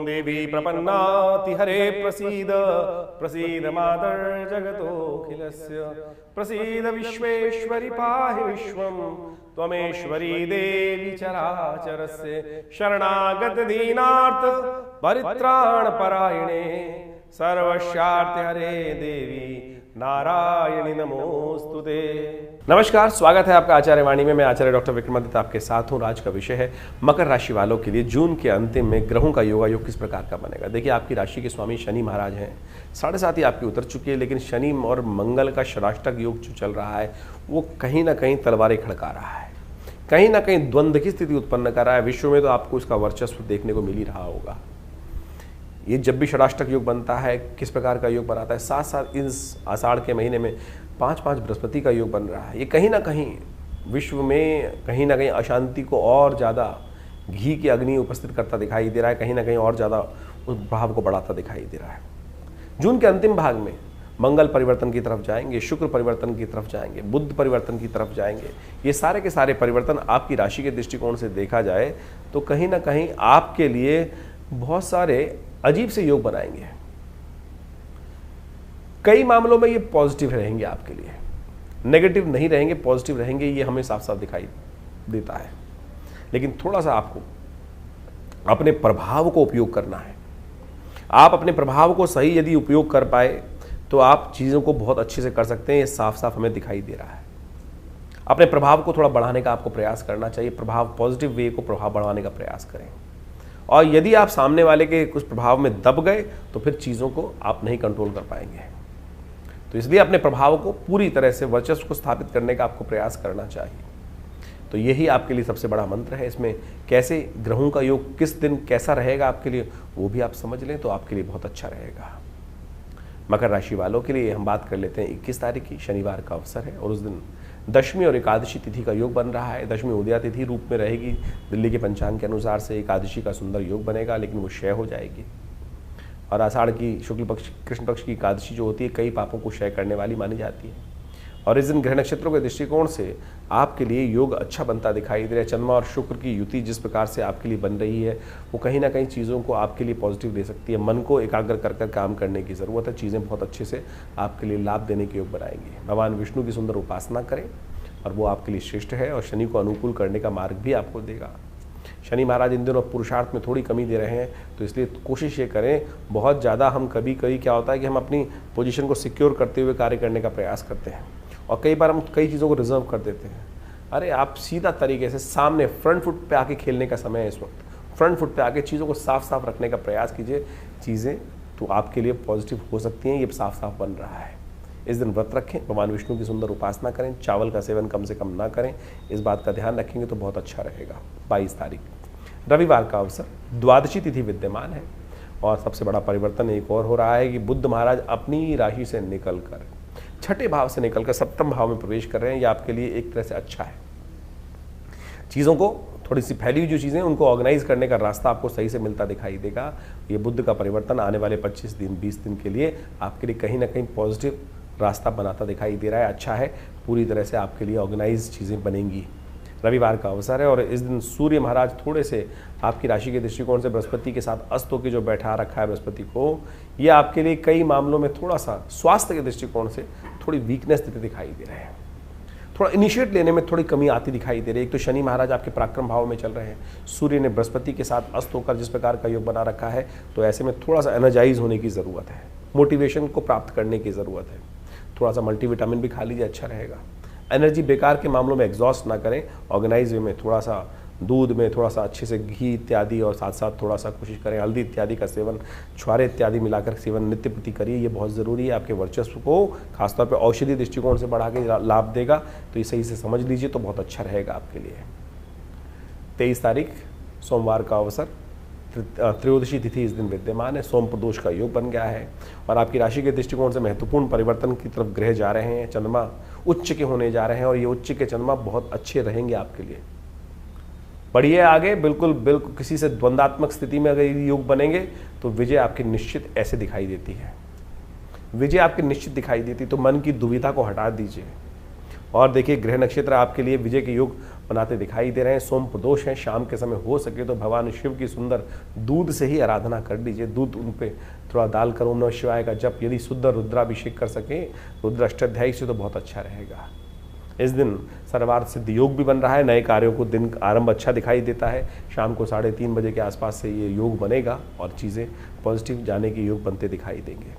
देवी प्रपन्नाति हरे प्रसीद प्रसीद मातर जगतोऽखिलस्य प्रसीद विश्वेश्वरि पाहि विश्वं त्वमेश्वरी देवी चराचरस्य शरणागत दीनार्थ परित्राण परायणे सर्वस्यार्थ हरे देवी नारायणी नमोस्तुते। नमस्कार, स्वागत है आपका आचार्य वाणी में। मैं आचार्य डॉक्टर विक्रमादित्य आपके साथ हूँ। आज का विषय है मकर राशि वालों के लिए जून के अंतिम में ग्रहों का योगायोग किस प्रकार का बनेगा। देखिए, आपकी राशि के स्वामी शनि महाराज हैं, 7.5 ही आपकी उतर चुकी है, लेकिन शनि और मंगल का षडाष्टक योग जो चल रहा है वो कहीं ना कहीं तलवारें खड़का रहा है, कहीं ना कहीं द्वंद्व की स्थिति उत्पन्न कर रहा है। विश्व में तो आपको इसका वर्चस्व देखने को मिल ही रहा होगा। ये जब भी षडाष्टक योग बनता है, किस प्रकार का योग बनाता है, साथ साथ इस आषाढ़ के महीने में 5-5 बृहस्पति का योग बन रहा है। ये कहीं ना कहीं विश्व में कहीं ना कहीं अशांति को और ज़्यादा घी की अग्नि उपस्थित करता दिखाई दे रहा है, कहीं ना कहीं और ज़्यादा उस भाव को बढ़ाता दिखाई दे रहा है। जून के अंतिम भाग में मंगल परिवर्तन की तरफ जाएंगे, शुक्र परिवर्तन की तरफ जाएंगे, बुध परिवर्तन की तरफ जाएंगे। ये सारे के सारे परिवर्तन आपकी राशि के दृष्टिकोण से देखा जाए तो कहीं ना कहीं आपके लिए बहुत सारे अजीब से योग बनाएंगे। कई मामलों में ये पॉजिटिव रहेंगे आपके लिए, नेगेटिव नहीं रहेंगे, पॉजिटिव रहेंगे, ये हमें साफ साफ दिखाई देता है। लेकिन थोड़ा सा आपको अपने प्रभाव को उपयोग करना है। आप अपने प्रभाव को सही यदि उपयोग कर पाए तो आप चीज़ों को बहुत अच्छे से कर सकते हैं। ये साफ साफ हमें दिखाई दे रहा है। अपने प्रभाव को थोड़ा बढ़ाने का आपको प्रयास करना चाहिए। प्रभाव, पॉजिटिव वे को प्रभाव बढ़ाने का प्रयास करें। और यदि आप सामने वाले के कुछ प्रभाव में दब गए तो फिर चीज़ों को आप नहीं कंट्रोल कर पाएंगे। तो इसलिए अपने प्रभाव को पूरी तरह से, वर्चस्व को स्थापित करने का आपको प्रयास करना चाहिए। तो यही आपके लिए सबसे बड़ा मंत्र है। इसमें कैसे ग्रहों का योग किस दिन कैसा रहेगा आपके लिए, वो भी आप समझ लें तो आपके लिए बहुत अच्छा रहेगा। मकर राशि वालों के लिए हम बात कर लेते हैं 21 तारीख की, शनिवार का अवसर है और उस दिन दशमी और एकादशी तिथि का योग बन रहा है। दशमी उदया तिथि रूप में रहेगी। दिल्ली के पंचांग के अनुसार से एकादशी का सुंदर योग बनेगा, लेकिन वो क्षय हो जाएगी। और आषाढ़ की शुक्ल पक्ष, कृष्ण पक्ष की एकादशी जो होती है, कई पापों को क्षय करने वाली मानी जाती है। और इस दिन ग्रह नक्षत्रों के दृष्टिकोण से आपके लिए योग अच्छा बनता दिखाई दे रहा है। चंद्रमा और शुक्र की युति जिस प्रकार से आपके लिए बन रही है वो कहीं ना कहीं चीज़ों को आपके लिए पॉजिटिव दे सकती है। मन को एकाग्र कर कर काम करने की ज़रूरत है। चीज़ें बहुत अच्छे से आपके लिए लाभ देने के योग बनाएंगे। भगवान विष्णु की सुंदर उपासना करें और वो आपके लिए श्रेष्ठ है और शनि को अनुकूल करने का मार्ग भी आपको देगा। शनि महाराज इन दिनों पुरुषार्थ में थोड़ी कमी दे रहे हैं, तो इसलिए कोशिश ये करें, बहुत ज़्यादा हम कभी क्या होता है कि हम अपनी पोजीशन को सिक्योर करते हुए कार्य करने का प्रयास करते हैं और कई बार हम कई चीज़ों को रिजर्व कर देते हैं। अरे आप सीधा तरीके से सामने फ्रंट फुट पे आके खेलने का समय है इस वक्त। फ्रंट फुट पे आके चीज़ों को साफ साफ रखने का प्रयास कीजिए। चीज़ें तो आपके लिए पॉजिटिव हो सकती हैं। ये साफ साफ बन रहा है। इस दिन व्रत रखें, भगवान विष्णु की सुंदर उपासना करें, चावल का सेवन कम से कम ना करें। इस बात का ध्यान रखेंगे तो बहुत अच्छा रहेगा। 22 तारीख रविवार का अवसर, द्वादशी तिथि विद्यमान है और सबसे बड़ा परिवर्तन एक और हो रहा है कि बुध महाराज अपनी राशि से निकलकर छठे भाव से निकलकर सप्तम भाव में प्रवेश कर रहे हैं। ये आपके लिए एक तरह से अच्छा है। चीज़ों को थोड़ी सी फैली हुई जो चीज़ें उनको ऑर्गेनाइज करने का रास्ता आपको सही से मिलता दिखाई देगा। ये बुध का परिवर्तन आने वाले 25 दिन 20 दिन के लिए आपके लिए कहीं ना कहीं पॉजिटिव रास्ता बनाता दिखाई दे रहा है। अच्छा है, पूरी तरह से आपके लिए ऑर्गेनाइज चीज़ें बनेंगी। रविवार का अवसर है और इस दिन सूर्य महाराज थोड़े से आपकी राशि के दृष्टिकोण से बृहस्पति के साथ अस्त होकर जो बैठा रखा है बृहस्पति को, ये आपके लिए कई मामलों में थोड़ा सा स्वास्थ्य के दृष्टिकोण से थोड़ी वीकनेस स्थिति दिखाई दे रहे हैं। थोड़ा इनिशिएट लेने में थोड़ी कमी आती दिखाई दे रही है। एक तो शनि महाराज आपके पराक्रम भाव में चल रहे हैं, सूर्य ने बृहस्पति के साथ अस्त होकर जिस प्रकार का योग बना रखा है, तो ऐसे में थोड़ा सा एनर्जाइज होने की ज़रूरत है, मोटिवेशन को प्राप्त करने की ज़रूरत है। थोड़ा सा मल्टीविटामिन भी खा लीजिए, अच्छा रहेगा। एनर्जी बेकार के मामलों में एग्जॉस्ट ना करें। ऑर्गेनाइज वे में थोड़ा सा दूध में थोड़ा सा अच्छे से घी इत्यादि और साथ साथ थोड़ा सा कोशिश करें हल्दी इत्यादि का सेवन, छुआरे इत्यादि मिलाकर सेवन नित्य प्रति करिए। ये बहुत ज़रूरी है। आपके वर्चस्व को खासतौर पर औषधि दृष्टिकोण से बढ़ा के लाभ देगा। तो ये सही से समझ लीजिए तो बहुत अच्छा रहेगा आपके लिए। 23 तारीख सोमवार का अवसर, त्रयोदशी तिथि इस दिन विद्यमान है। सोम प्रदोष का योग बन गया है और आपकी राशि के दृष्टिकोण से महत्वपूर्ण परिवर्तन की तरफ ग्रह जा रहे हैं। चंद्रमा उच्च के होने जा रहे हैं और ये उच्च के चंद्रमा बहुत अच्छे रहेंगे आपके लिए। बढ़िए आगे, बिल्कुल बिल्कुल किसी से द्वंद्वात्मक स्थिति में अगर योग बनेंगे तो विजय आपकी निश्चित ऐसे दिखाई देती है। विजय आपकी निश्चित दिखाई देती, तो मन की दुविधा को हटा दीजिए और देखिए ग्रह नक्षत्र आपके लिए विजय के योग बनाते दिखाई दे रहे हैं। सोम प्रदोष हैं, शाम के समय हो सके तो भगवान शिव की सुंदर दूध से ही आराधना कर लीजिए। दूध उन पे थोड़ा डालकर ओम नमः शिवाय का जप, यदि शुद्ध रुद्राभिषेक कर सकें रुद्र अष्टाध्यायी से, तो बहुत अच्छा रहेगा। इस दिन सर्वार्थ सिद्ध योग भी बन रहा है, नए कार्यों को दिन आरंभ अच्छा दिखाई देता है। शाम को 3:30 बजे के आसपास से ये योग बनेगा और चीज़ें पॉजिटिव जाने के योग बनते दिखाई देंगे।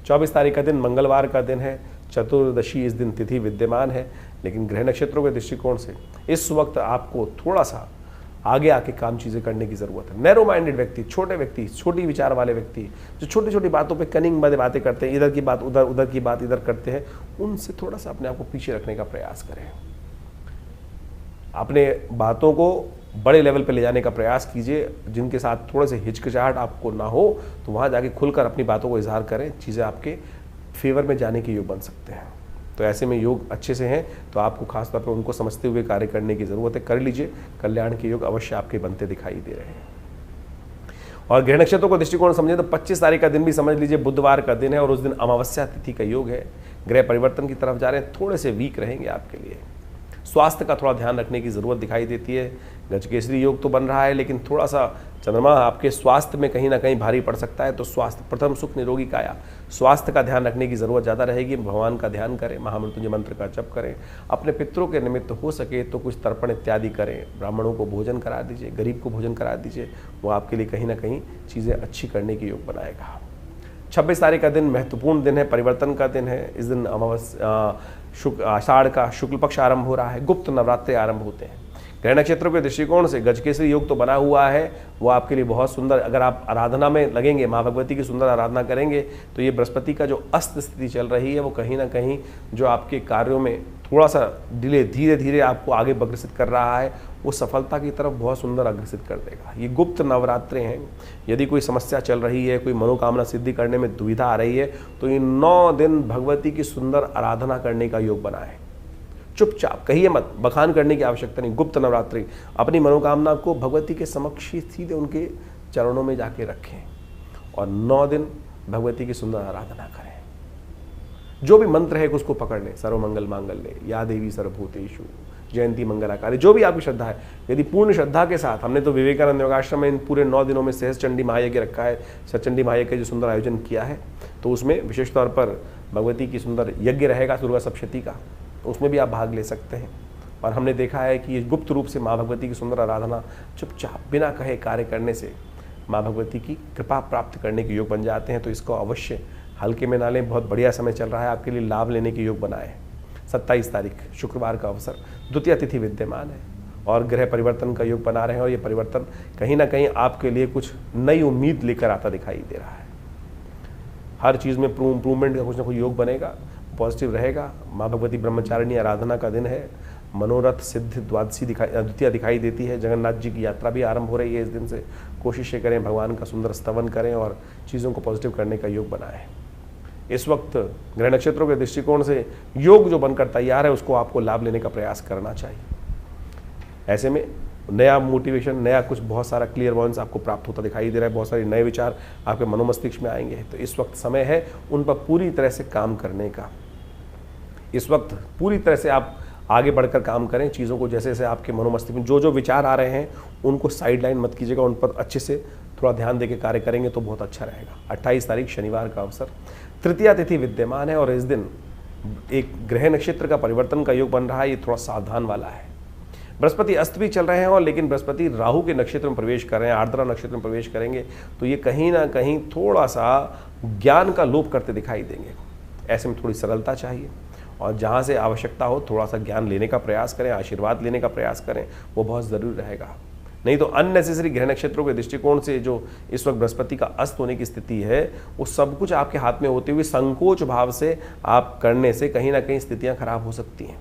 24 तारीख का दिन मंगलवार का दिन है, चतुर्दशी इस दिन तिथि विद्यमान है, लेकिन ग्रह नक्षत्रों के दृष्टिकोण से इस वक्त आपको थोड़ा सा आगे आके काम चीज़ें करने की ज़रूरत है। नैरो माइंडेड व्यक्ति, छोटे व्यक्ति, छोटी विचार वाले व्यक्ति, जो छोटी छोटी बातों पे कनिंग वाली बातें करते हैं, इधर की बात उधर, उधर की बात इधर करते हैं, उनसे थोड़ा सा अपने आप को पीछे रखने का प्रयास करें। अपने बातों को बड़े लेवल पे ले जाने का प्रयास कीजिए। जिनके साथ थोड़े से हिचकिचाहट आपको ना हो, तो वहाँ जाके खुलकर अपनी बातों को इजहार करें, चीज़ें आपके फेवर में जाने के योग बन सकते हैं। तो ऐसे में योग अच्छे से हैं तो आपको खासतौर पर उनको समझते हुए कार्य करने की ज़रूरत है, कर लीजिए। कल्याण के योग अवश्य आपके बनते दिखाई दे रहे हैं। और ग्रह नक्षत्रों को दृष्टिकोण समझे तो 25 तारीख का दिन भी समझ लीजिए, बुधवार का दिन है और उस दिन अमावस्या तिथि का योग है। ग्रह परिवर्तन की तरफ जा रहे हैं, थोड़े से वीक रहेंगे आपके लिए। स्वास्थ्य का थोड़ा ध्यान रखने की ज़रूरत दिखाई देती है। गजकेसरी योग तो बन रहा है, लेकिन थोड़ा सा चंद्रमा आपके स्वास्थ्य में कहीं ना कहीं भारी पड़ सकता है। तो स्वास्थ्य प्रथम सुख निरोगी काया, स्वास्थ्य का ध्यान रखने की ज़रूरत ज़्यादा रहेगी। भगवान का ध्यान करें, महामृत्युंजय मंत्र का जप करें, अपने पितरों के निमित्त हो सके तो कुछ तर्पण इत्यादि करें, ब्राह्मणों को भोजन करा दीजिए, गरीब को भोजन करा दीजिए। वो आपके लिए कहीं ना कहीं चीज़ें अच्छी करने के योग बनाएगा। 26 तारीख का दिन महत्वपूर्ण दिन है, परिवर्तन का दिन है। इस दिन आषाढ़ का शुक्ल पक्ष आरंभ हो रहा है, गुप्त नवरात्रि आरंभ होते हैं। ग्रह नक्षत्रों के दृष्टिकोण से गजकेसरी योग तो बना हुआ है, वो आपके लिए बहुत सुंदर। अगर आप आराधना में लगेंगे, माँ भगवती की सुंदर आराधना करेंगे, तो ये बृहस्पति का जो अस्त स्थिति चल रही है वो कहीं ना कहीं जो आपके कार्यों में थोड़ा सा डिले, धीरे धीरे आपको आगे अग्रसित कर रहा है, वो सफलता की तरफ बहुत सुंदर अग्रसित कर देगा। ये गुप्त नवरात्रे हैं। यदि कोई समस्या चल रही है, कोई मनोकामना सिद्धि करने में दुविधा आ रही है, तो ये 9 दिन भगवती की सुंदर आराधना करने का योग बना है। चुपचाप कहिए मत, बखान करने की आवश्यकता नहीं। गुप्त नवरात्रि, अपनी मनोकामना को भगवती के समक्ष सीधे उनके चरणों में जाके रखें और 9 दिन भगवती की सुंदर आराधना करें। जो भी मंत्र है उसको पकड़ लें, सर्वमंगल मांगल्ये या देवी सर्वभूतेषु जयंती मंगलाकारिणी, जो भी आपकी श्रद्धा है। यदि पूर्ण श्रद्धा के साथ, हमने तो विवेकानंद योगाश्रम में इन पूरे 9 दिनों में सहज चंडी महायज्ञ रखा है, सचंडी महायज्ञ जो सुंदर आयोजन किया है, तो उसमें विशेष तौर पर भगवती की सुंदर यज्ञ रहेगा दुर्गा सप्तशती का, उसमें भी आप भाग ले सकते हैं। और हमने देखा है कि ये गुप्त रूप से माँ भगवती की सुंदर आराधना चुपचाप बिना कहे कार्य करने से माँ भगवती की कृपा प्राप्त करने के योग बन जाते हैं। तो इसको अवश्य हल्के में ना लें, बहुत बढ़िया समय चल रहा है आपके लिए, लाभ लेने के योग बनाए। 27 तारीख शुक्रवार का अवसर, द्वितीय तिथि विद्यमान है और ग्रह परिवर्तन का योग बना रहे हैं और ये परिवर्तन कहीं ना कहीं आपके लिए कुछ नई उम्मीद लेकर आता दिखाई दे रहा है। हर चीज़ में इम्प्रूवमेंट का कुछ ना कुछ योग बनेगा, पॉजिटिव रहेगा। माँ भगवती ब्रह्मचारिणी आराधना का दिन है, मनोरथ सिद्ध द्वादशी द्वितीय दिखाई देती है। जगन्नाथ जी की यात्रा भी आरंभ हो रही है इस दिन से। कोशिशें करें, भगवान का सुंदर स्तवन करें और चीज़ों को पॉजिटिव करने का योग बनाएं। इस वक्त ग्रह नक्षत्रों के दृष्टिकोण से योग जो बनकर तैयार है, उसको आपको लाभ लेने का प्रयास करना चाहिए। ऐसे में नया मोटिवेशन, नया कुछ बहुत सारा क्लियर वॉइस आपको प्राप्त होता दिखाई दे रहा है, बहुत सारे नए विचार आपके मनोमस्तिष्क में आएंगे। तो इस वक्त समय है उन पर पूरी तरह से काम करने का। इस वक्त पूरी तरह से आप आगे बढ़कर काम करें, चीज़ों को जैसे जैसे आपके मनोमस्तिष्क में जो जो विचार आ रहे हैं उनको साइड लाइन मत कीजिएगा, उन पर अच्छे से थोड़ा ध्यान देकर कार्य करेंगे तो बहुत अच्छा रहेगा। 28 तारीख शनिवार का अवसर, तृतीया तिथि विद्यमान है और इस दिन एक ग्रह नक्षत्र का परिवर्तन का योग बन रहा है। ये थोड़ा सावधान वाला है। बृहस्पति अस्त भी चल रहे हैं और लेकिन बृहस्पति राहु के नक्षत्र में प्रवेश कर रहे हैं, आर्द्रा नक्षत्र में प्रवेश करेंगे, तो ये कहीं ना कहीं थोड़ा सा ज्ञान का लोप करते दिखाई देंगे। ऐसे में थोड़ी सरलता चाहिए और जहाँ से आवश्यकता हो थोड़ा सा ज्ञान लेने का प्रयास करें, आशीर्वाद लेने का प्रयास करें, वो बहुत ज़रूरी रहेगा। नहीं तो अननेसेसरी ग्रह नक्षत्रों के दृष्टिकोण से जो इस वक्त बृहस्पति का अस्त होने की स्थिति है, वो सब कुछ आपके हाथ में होते हुए संकोच भाव से आप करने से कहीं ना कहीं स्थितियाँ खराब हो सकती हैं।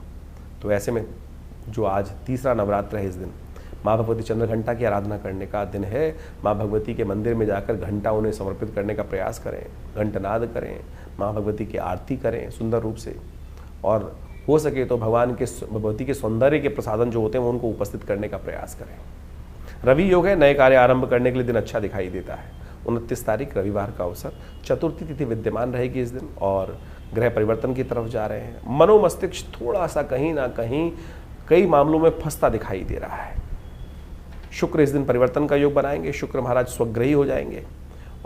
तो ऐसे में जो आज तीसरा नवरात्र है, इस दिन माँ भगवती चंद्र घंटा की आराधना करने का दिन है। माँ भगवती के मंदिर में जाकर घंटा उन्हें समर्पित करने का प्रयास करें, घंटनाद करें, माँ भगवती की आरती करें सुंदर रूप से, और हो सके तो भगवती के सौंदर्य के प्रसादन जो होते हैं वो उनको उपस्थित करने का प्रयास करें। रवि योग है, नए कार्य आरंभ करने के लिए दिन अच्छा दिखाई देता है। 29 तारीख रविवार का अवसर, चतुर्थी तिथि विद्यमान रहेगी इस दिन और ग्रह परिवर्तन की तरफ जा रहे हैं। मनोमस्तिष्क थोड़ा सा कहीं ना कहीं कई मामलों में फंसता दिखाई दे रहा है। शुक्र इस दिन परिवर्तन का योग बनाएंगे, शुक्र महाराज स्वग्रही हो जाएंगे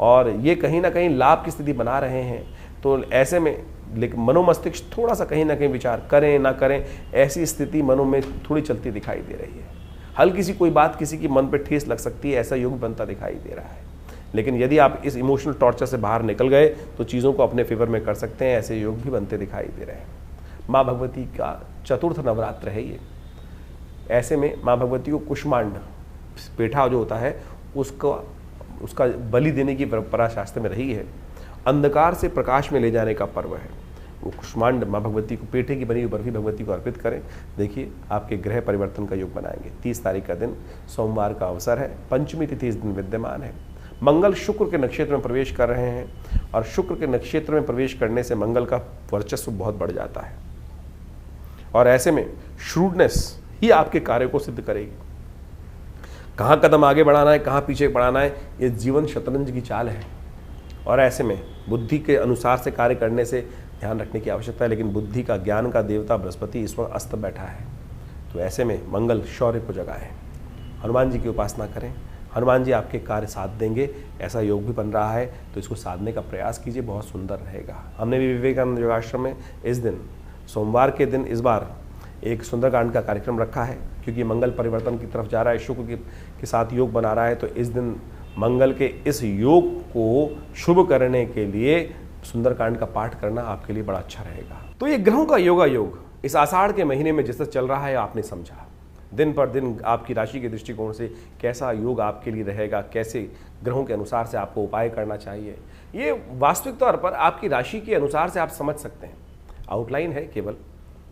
और ये कहीं ना कहीं लाभ की स्थिति बना रहे हैं। तो ऐसे में लेकिन मनोमस्तिष्क थोड़ा सा कहीं ना कहीं विचार करें ना करें, ऐसी स्थिति मनो में थोड़ी चलती दिखाई दे रही है। हल्की सी कोई बात किसी की मन पे ठेस लग सकती है, ऐसा योग बनता दिखाई दे रहा है। लेकिन यदि आप इस इमोशनल टॉर्चर से बाहर निकल गए तो चीज़ों को अपने फेवर में कर सकते हैं, ऐसे योग भी बनते दिखाई दे रहे हैं। माँ भगवती का चतुर्थ नवरात्र है ये। ऐसे में माँ भगवती को कुष्मांड पेठा जो होता है उसका बलि देने की परंपरा शास्त्र में रही है। अंधकार से प्रकाश में ले जाने का पर्व है वो कुष्मांड। माँ भगवती को पेठे की बनी हुई बर्फी भगवती को अर्पित करें। देखिए आपके ग्रह परिवर्तन का योग बनाएंगे। 30 तारीख का दिन सोमवार का अवसर है, पंचमी तिथि इस दिन विद्यमान है। मंगल शुक्र के नक्षत्र में प्रवेश कर रहे हैं और शुक्र के नक्षत्र में प्रवेश करने से मंगल का वर्चस्व बहुत बढ़ जाता है और ऐसे में श्रूडनेस ही आपके कार्य को सिद्ध करेगी। कहाँ कदम आगे बढ़ाना है, कहाँ पीछे बढ़ाना है, ये जीवन शतरंज की चाल है और ऐसे में बुद्धि के अनुसार से कार्य करने से ध्यान रखने की आवश्यकता है। लेकिन बुद्धि का, ज्ञान का देवता बृहस्पति इस वक्त अस्त बैठा है, तो ऐसे में मंगल शौर्य को जगाए। हनुमान जी की उपासना करें, हनुमान जी आपके कार्य साध देंगे। ऐसा योग भी बन रहा है तो इसको साधने का प्रयास कीजिए, बहुत सुंदर रहेगा। हमने भी विवेकानंद योगाश्रम में इस दिन सोमवार के दिन इस बार एक सुंदरकांड का कार्यक्रम रखा है, क्योंकि मंगल परिवर्तन की तरफ जा रहा है, शुक्र के साथ योग बना रहा है। तो इस दिन मंगल के इस योग को शुभ करने के लिए सुंदरकांड का पाठ करना आपके लिए बड़ा अच्छा रहेगा। तो ये ग्रहों का योगा योग इस आषाढ़ के महीने में जिस तरह चल रहा है आपने समझा। दिन पर दिन आपकी राशि के दृष्टिकोण से कैसा योग आपके लिए रहेगा, कैसे ग्रहों के अनुसार से आपको उपाय करना चाहिए, ये वास्तविक तौर पर आपकी राशि के अनुसार से आप समझ सकते हैं। आउटलाइन है केवल।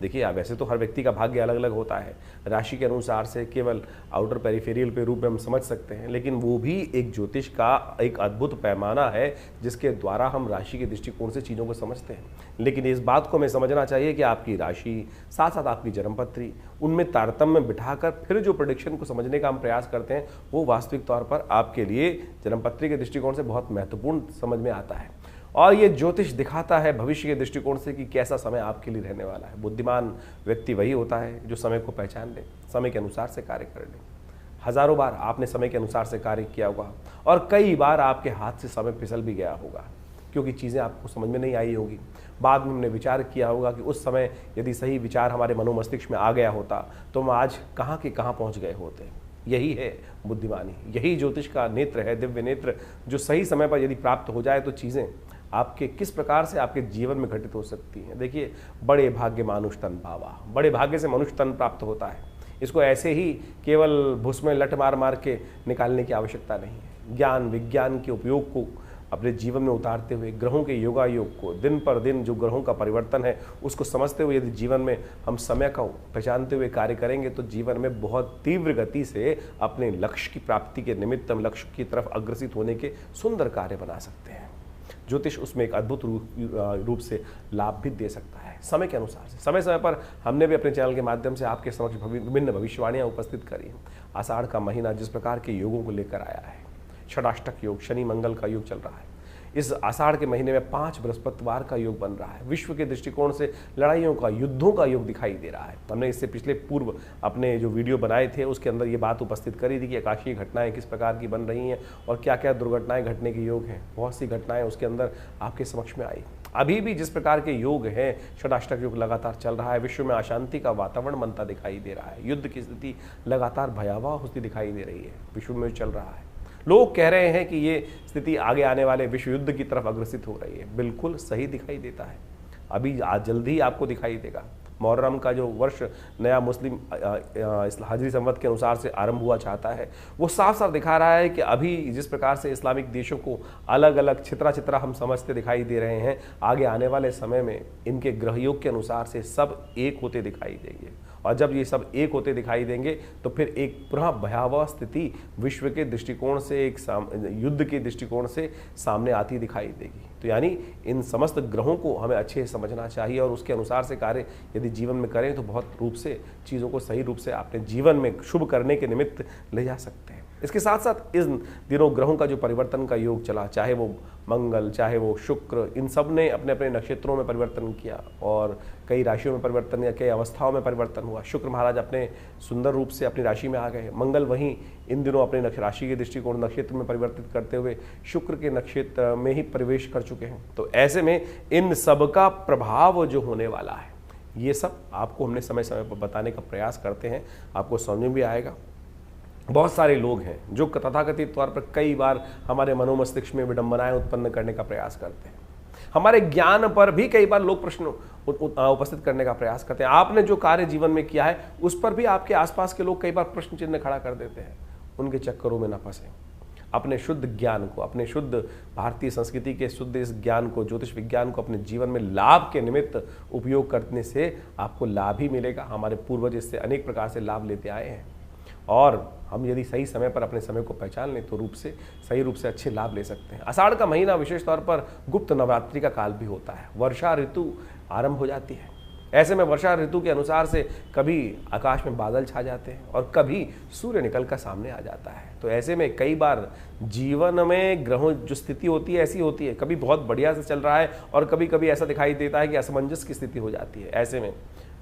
देखिए वैसे तो हर व्यक्ति का भाग्य अलग अलग होता है, राशि के अनुसार से केवल आउटर पेरिफेरियल के रूप में हम समझ सकते हैं, लेकिन वो भी एक ज्योतिष का एक अद्भुत पैमाना है जिसके द्वारा हम राशि के दृष्टिकोण से चीज़ों को समझते हैं। लेकिन इस बात को हमें समझना चाहिए कि आपकी राशि साथ साथ आपकी जन्मपत्री, उनमें तारतम्य बिठाकर फिर जो प्रेडिक्शन को समझने का हम प्रयास करते हैं वो वास्तविक तौर पर आपके लिए जन्मपत्री के दृष्टिकोण से बहुत महत्वपूर्ण समझ में आता है। और ये ज्योतिष दिखाता है भविष्य के दृष्टिकोण से कि कैसा समय आपके लिए रहने वाला है। बुद्धिमान व्यक्ति वही होता है जो समय को पहचान ले, समय के अनुसार से कार्य कर ले। हजारों बार आपने समय के अनुसार से कार्य किया होगा और कई बार आपके हाथ से समय फिसल भी गया होगा, क्योंकि चीज़ें आपको समझ में नहीं आई होगी। बाद में हमने विचार किया होगा कि उस समय यदि सही विचार हमारे मनोमस्तिष्क में आ गया होता तो हम आज कहाँ के कहाँ पहुँच गए होते। यही है बुद्धिमानी, यही ज्योतिष का नेत्र है, दिव्य नेत्र, जो सही समय पर यदि प्राप्त हो जाए तो चीज़ें आपके किस प्रकार से आपके जीवन में घटित हो सकती हैं। देखिए बड़े भाग्य मानुष तन पावा, बड़े भाग्य से मनुष्य तन प्राप्त होता है। इसको ऐसे ही केवल भूस में लट मार मार के निकालने की आवश्यकता नहीं है। ज्ञान विज्ञान के उपयोग को अपने जीवन में उतारते हुए, ग्रहों के योगा योग को, दिन पर दिन जो ग्रहों का परिवर्तन है उसको समझते हुए यदि जीवन में हम समय को पहचानते हुए कार्य करेंगे तो जीवन में बहुत तीव्र गति से अपने लक्ष्य की प्राप्ति के निमित्त हम लक्ष्य की तरफ अग्रसित होने के सुंदर कार्य बना सकते हैं। ज्योतिष उसमें एक अद्भुत रूप से लाभ भी दे सकता है समय के अनुसार से। समय समय पर हमने भी अपने चैनल के माध्यम से आपके समक्ष विभिन्न भविष्यवाणियां उपस्थित करी। आषाढ़ का महीना जिस प्रकार के योगों को लेकर आया है, षडाष्टक योग, शनि मंगल का योग चल रहा है। इस आषाढ़ के महीने में 5 बृहस्पतिवार का योग बन रहा है। विश्व के दृष्टिकोण से लड़ाइयों का, युद्धों का योग दिखाई दे रहा है। हमने इससे पिछले पूर्व अपने जो वीडियो बनाए थे उसके अंदर ये बात उपस्थित करी थी कि आकाशीय घटनाएं किस प्रकार की बन रही हैं और क्या क्या दुर्घटनाएं घटने के योग हैं। बहुत सी घटनाएं उसके अंदर आपके समक्ष में आई। अभी भी जिस प्रकार के योग हैं, षडाष्टक योग लगातार चल रहा है। विश्व में अशांति का वातावरण बनता दिखाई दे रहा है। युद्ध की स्थिति लगातार भयावह होती दिखाई दे रही है, विश्व में चल रहा है। लोग कह रहे हैं कि ये स्थिति आगे आने वाले विश्व युद्ध की तरफ अग्रसित हो रही है। बिल्कुल सही दिखाई देता है। अभी आज जल्दी ही आपको दिखाई देगा। मुहर्रम का जो वर्ष नया मुस्लिम हिजरी संवत के अनुसार से आरंभ हुआ चाहता है, वो साफ साफ दिखा रहा है कि अभी जिस प्रकार से इस्लामिक देशों को अलग अलग छितरा छितरा हम समझते दिखाई दे रहे हैं, आगे आने वाले समय में इनके ग्रहयोग के अनुसार से सब एक होते दिखाई देंगे। और जब ये सब एक होते दिखाई देंगे तो फिर एक पुनः भयावह स्थिति विश्व के दृष्टिकोण से, एक युद्ध के दृष्टिकोण से सामने आती दिखाई देगी। तो यानी इन समस्त ग्रहों को हमें अच्छे से समझना चाहिए और उसके अनुसार से कार्य यदि जीवन में करें तो बहुत रूप से चीज़ों को सही रूप से अपने जीवन में शुभ करने के निमित्त ले जा सकते हैं। इसके साथ साथ इस दिनों ग्रहों का जो परिवर्तन का योग चला, चाहे वो मंगल, चाहे वो शुक्र, इन सब ने अपने अपने नक्षत्रों में परिवर्तन किया और कई राशियों में परिवर्तन या कई अवस्थाओं में परिवर्तन हुआ। शुक्र महाराज अपने सुंदर रूप से अपनी राशि में आ गए। मंगल वहीं इन दिनों अपने राशि के दृष्टिकोण नक्षत्र में परिवर्तित करते हुए शुक्र के नक्षत्र में ही प्रवेश कर चुके हैं। तो ऐसे में इन सब का प्रभाव जो होने वाला है, ये सब आपको हमने समय समय पर बताने का प्रयास करते हैं, आपको समझ में भी आएगा। बहुत सारे लोग हैं जो तथाकथित तौर पर कई बार हमारे मनोमस्तिष्क में विडंबनाएं उत्पन्न करने का प्रयास करते हैं, हमारे ज्ञान पर भी कई बार लोग प्रश्न उपस्थित करने का प्रयास करते हैं। आपने जो कार्य जीवन में किया है उस पर भी आपके आसपास के लोग कई बार प्रश्न चिन्ह खड़ा कर देते हैं। उनके चक्करों में न फंसे, अपने शुद्ध ज्ञान को, अपने शुद्ध भारतीय संस्कृति के शुद्ध इस ज्ञान को, ज्योतिष विज्ञान को अपने जीवन में लाभ के निमित्त उपयोग करने से आपको लाभ ही मिलेगा। हमारे पूर्वज इससे अनेक प्रकार से लाभ लेते आए हैं और हम यदि सही समय पर अपने समय को पहचान लें तो सही रूप से अच्छे लाभ ले सकते हैं। आषाढ़ का महीना विशेष तौर पर गुप्त नवरात्रि का काल भी होता है। वर्षा ऋतु आरंभ हो जाती है। ऐसे में वर्षा ऋतु के अनुसार से कभी आकाश में बादल छा जाते हैं और कभी सूर्य निकल कर सामने आ जाता है। तो ऐसे में कई बार जीवन में ग्रहों जो स्थिति होती है ऐसी होती है, कभी बहुत बढ़िया से चल रहा है और कभी कभी ऐसा दिखाई देता है कि असमंजस की स्थिति हो जाती है। ऐसे में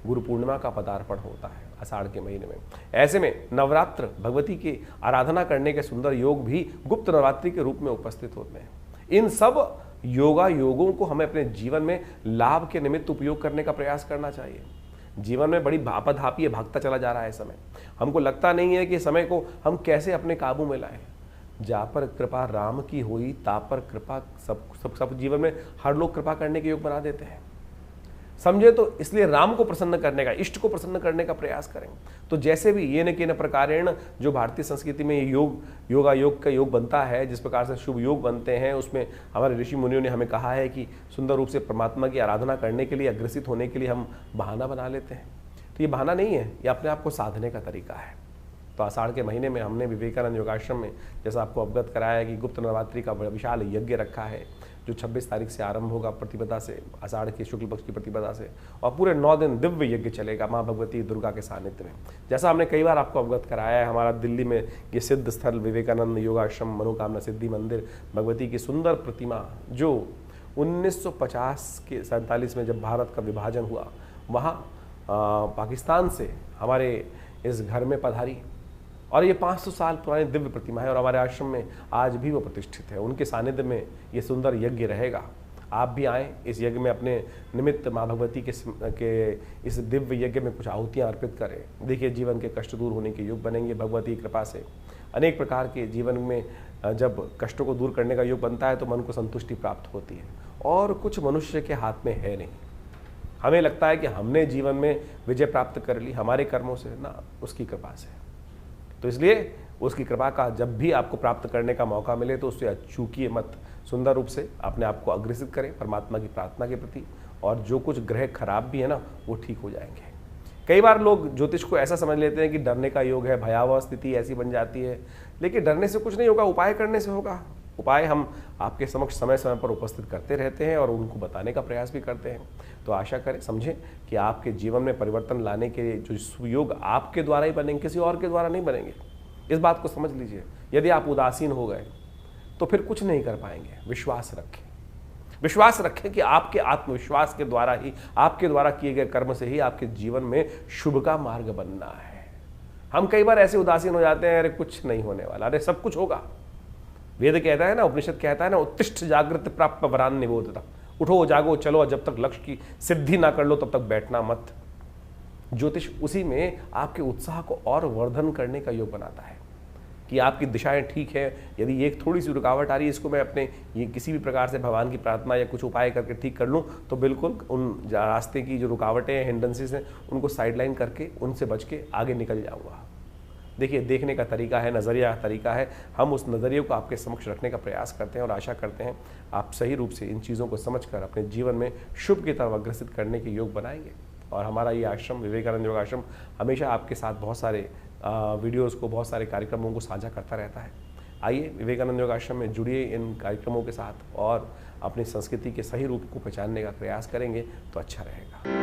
गुरु पूर्णिमा का पदार्पण होता है आषाढ़ के महीने में। ऐसे में नवरात्र, भगवती की आराधना करने के सुंदर योग भी गुप्त नवरात्रि के रूप में उपस्थित होते हैं। इन सब योगों को हमें अपने जीवन में लाभ के निमित्त उपयोग करने का प्रयास करना चाहिए। जीवन में बड़ी आपाधापी भागता चला जा रहा है समय। हमको लगता नहीं है कि समय को हम कैसे अपने काबू में लाएं। जा पर कृपा राम की हुई, ता पर कृपा सब जीवन में हर लोग कृपा करने के योग बना देते हैं, समझे। तो इसलिए राम को प्रसन्न करने का, इष्ट को प्रसन्न करने का प्रयास करें। तो जैसे भी ये न कि न प्रकारेण जो भारतीय संस्कृति में योग का योग बनता है, जिस प्रकार से शुभ योग बनते हैं, उसमें हमारे ऋषि मुनियों ने हमें कहा है कि सुंदर रूप से परमात्मा की आराधना करने के लिए, अग्रसित होने के लिए हम बहाना बना लेते हैं। तो ये बहाना नहीं है, ये अपने आप को साधने का तरीका है। तो आषाढ़ के महीने में हमने विवेकानंद योगाश्रम में जैसा आपको अवगत कराया है कि गुप्त नवरात्रि का विशाल यज्ञ रखा है जो 26 तारीख से आरंभ होगा प्रतिपदा से, आषाढ़ के शुक्ल पक्ष की प्रतिपदा से, और पूरे 9 दिन दिव्य यज्ञ चलेगा माँ भगवती दुर्गा के सानिध्य में। जैसा हमने कई बार आपको अवगत कराया है, हमारा दिल्ली में ये सिद्ध स्थल विवेकानंद योगाश्रम मनोकामना सिद्धि मंदिर, भगवती की सुंदर प्रतिमा जो 1950 के 47 में जब भारत का विभाजन हुआ, वहाँ पाकिस्तान से हमारे इस घर में पधारी और ये 500 साल पुरानी दिव्य प्रतिमा है और हमारे आश्रम में आज भी वो प्रतिष्ठित है। उनके सानिध्य में ये सुंदर यज्ञ रहेगा। आप भी आएँ इस यज्ञ में, अपने निमित्त माँ भगवती के इस दिव्य यज्ञ में कुछ आहुतियाँ अर्पित करें। देखिए जीवन के कष्ट दूर होने के योग बनेंगे भगवती की कृपा से। अनेक प्रकार के जीवन में जब कष्टों को दूर करने का योग बनता है तो मन को संतुष्टि प्राप्त होती है और कुछ मनुष्य के हाथ में है नहीं। हमें लगता है कि हमने जीवन में विजय प्राप्त कर ली हमारे कर्मों से, ना, उसकी कृपा से। तो इसलिए उसकी कृपा का जब भी आपको प्राप्त करने का मौका मिले तो उससे चूकिए मत। सुंदर रूप से अपने आप को अग्रसित करें परमात्मा की प्रार्थना के प्रति, और जो कुछ ग्रह खराब भी है ना वो ठीक हो जाएंगे। कई बार लोग ज्योतिष को ऐसा समझ लेते हैं कि डरने का योग है, भयावह स्थिति ऐसी बन जाती है, लेकिन डरने से कुछ नहीं होगा, उपाय करने से होगा। उपाय हम आपके समक्ष समय समय पर उपस्थित करते रहते हैं और उनको बताने का प्रयास भी करते हैं। तो आशा करें, समझें कि आपके जीवन में परिवर्तन लाने के जो सुयोग आपके द्वारा ही बनेंगे, किसी और के द्वारा नहीं बनेंगे। इस बात को समझ लीजिए। यदि आप उदासीन हो गए तो फिर कुछ नहीं कर पाएंगे। विश्वास रखें, विश्वास रखें कि आपके आत्मविश्वास के द्वारा ही, आपके द्वारा किए गए कर्म से ही आपके जीवन में शुभ का मार्ग बनना है। हम कई बार ऐसे उदासीन हो जाते हैं, अरे कुछ नहीं होने वाला, अरे सब कुछ होगा। वेद कहता है ना, उपनिषद कहता है ना, उत्तिष्ठ जागृत प्राप्त वरान निबोधता। उठो जागो चलो, जब तक लक्ष्य की सिद्धि ना कर लो तब तक बैठना मत। ज्योतिष उसी में आपके उत्साह को और वर्धन करने का योग बनाता है कि आपकी दिशाएं ठीक है। यदि एक थोड़ी सी रुकावट आ रही है, इसको मैं अपने ये किसी भी प्रकार से भगवान की प्रार्थना या कुछ उपाय करके ठीक कर लूँ, तो बिल्कुल उन रास्ते की जो रुकावटें हैं, हिंड्रेंसेस हैं, उनको साइडलाइन करके उनसे बच के आगे निकल जाऊँगा। देखिए, देखने का तरीका है, नज़रिया का तरीका है। हम उस नज़रिए को आपके समक्ष रखने का प्रयास करते हैं और आशा करते हैं आप सही रूप से इन चीज़ों को समझकर अपने जीवन में शुभ की तरफ अग्रसित करने के योग बनाएंगे। और हमारा ये आश्रम विवेकानंद योगाश्रम हमेशा आपके साथ बहुत सारे वीडियोस को, बहुत सारे कार्यक्रमों को साझा करता रहता है। आइए विवेकानंद योगाश्रम में जुड़िए इन कार्यक्रमों के साथ और अपनी संस्कृति के सही रूप को पहचानने का प्रयास करेंगे तो अच्छा रहेगा।